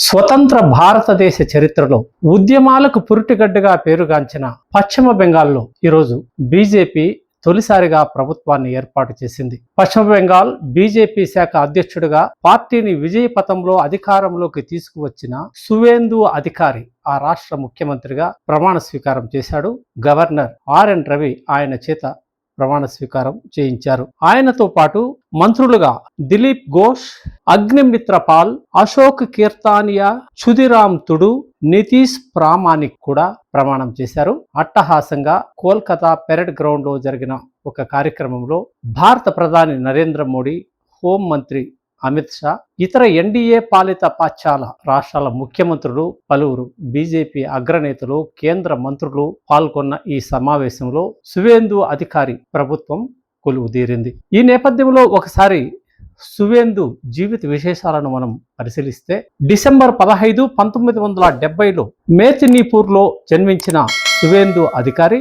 స్వతంత్ర భారతదేశ చరిత్రలో ఉద్యమాలకు పురిటిగడ్డగా పేరుగాంచిన పశ్చిమ బెంగాల్లో ఈరోజు బీజేపీ తొలిసారిగా ప్రభుత్వాన్ని ఏర్పాటు చేసింది. పశ్చిమ బెంగాల్ బీజేపీ శాఖ అధ్యక్షుడిగా పార్టీని విజయ పథంలో అధికారంలోకి తీసుకువచ్చిన సువేందు అధికారి ఆ రాష్ట్ర ముఖ్యమంత్రిగా ప్రమాణ స్వీకారం చేశాడు. గవర్నర్ ఆర్ఎన్ రవి ఆయన చేత ప్రమాణ స్వీకారం చేయించారు. ఆయనతో పాటు మంత్రులుగా దిలీప్ ఘోష్, అగ్నిమిత్ర పాల్, అశోక్ కీర్తానియా, క్షుదిరామ్ తుడు, నితీష్ ప్రామాణిక్ కూడా ప్రమాణం చేశారు. అట్టహాసంగా కోల్కతా పెరేడ్ గ్రౌండ్ లో జరిగిన ఒక కార్యక్రమంలో భారత ప్రధాని నరేంద్ర మోడీ, హోం మంత్రి అమిత్ షా, ఇతర ఎన్డీఏ పాలిత పాశ్చాల రాష్ట్రాల ముఖ్యమంత్రులు, పలువురు బీజేపీ అగ్రనేతలు, కేంద్ర మంత్రులు పాల్గొన్న ఈ సమావేశంలో సువేందు అధికారి ప్రభుత్వం కొలువుదీరింది. ఈ నేపథ్యంలో ఒకసారి సువేందు జీవిత విశేషాలను మనం పరిశీలిస్తే డిసెంబర్ 15, 1970లో మేదినీపూర్లో జన్మించిన సువేందు అధికారి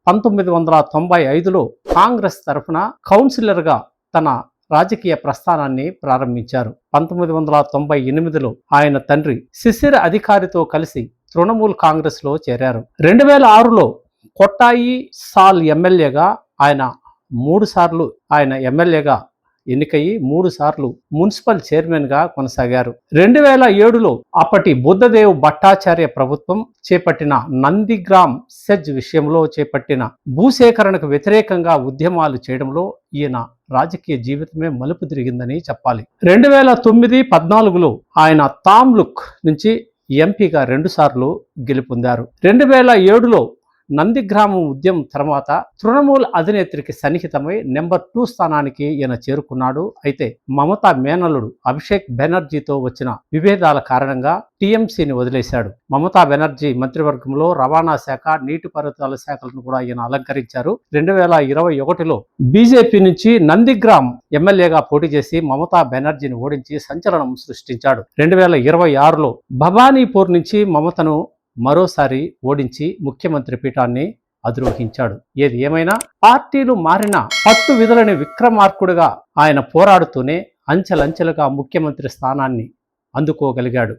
1995లో కాంగ్రెస్ తరఫున కౌన్సిలర్గా తన రాజకీయ ప్రస్థానాన్ని ప్రారంభించారు. 1998లో ఆయన తండ్రి శిశిర్ అధికారితో కలిసి తృణమూల్ కాంగ్రెస్ లో చేరారు. 2006లో కొట్టాయి సాల్ ఎమ్మెల్యేగా ఆయన 3 సార్లు ఎమ్మెల్యేగా ఎన్నికయ్యి 3 సార్లు మున్సిపల్ చైర్మన్ గా కొనసాగారు. 2007లో అప్పటి బుద్ధదేవ్ భట్టాచార్య ప్రభుత్వం చేపట్టిన నందిగ్రామ్ సెజ్ విషయంలో చేపట్టిన భూసేకరణకు వ్యతిరేకంగా ఉద్యమాలు చేయడంలో ఈయన రాజకీయ జీవితమే మలుపు తిరిగిందని చెప్పాలి. 2009-14లో ఆయన తామ్లుక్ నుంచి ఎంపీగా 2 సార్లు గెలుపొందారు. 2007లో నందిగ్రామం ఉద్యమం తర్వాత తృణమూల్ అధినేత్రికి సన్నిహితమై నెంబర్ 2 స్థానానికి ఈయన చేరుకున్నాడు. అయితే మమతా మేనల్లుడు అభిషేక్ బెనర్జీతో వచ్చిన విభేదాల కారణంగా టీఎంసీని వదిలేశాడు. మమతా బెనర్జీ మంత్రివర్గంలో రవాణా శాఖ, నీటిపారుదల శాఖలను కూడా ఈయన అలంకరించారు. 2021లో బీజేపీ నుంచి నందిగ్రామ్ ఎమ్మెల్యేగా పోటీ చేసి మమతా బెనర్జీని ఓడించి సంచలనం సృష్టించాడు. 2026లో భవానీపూర్ నుంచి మమతను మరోసారి ఓడించి ముఖ్యమంత్రి పీఠాన్ని అధిరోహించాడు. ఏది ఏమైనా పార్టీలు మారిన పట్టు విధులని విక్రమార్కుడుగా ఆయన పోరాడుతూనే అంచెలంచెలుగా ముఖ్యమంత్రి స్థానాన్ని అందుకోగలిగాడు.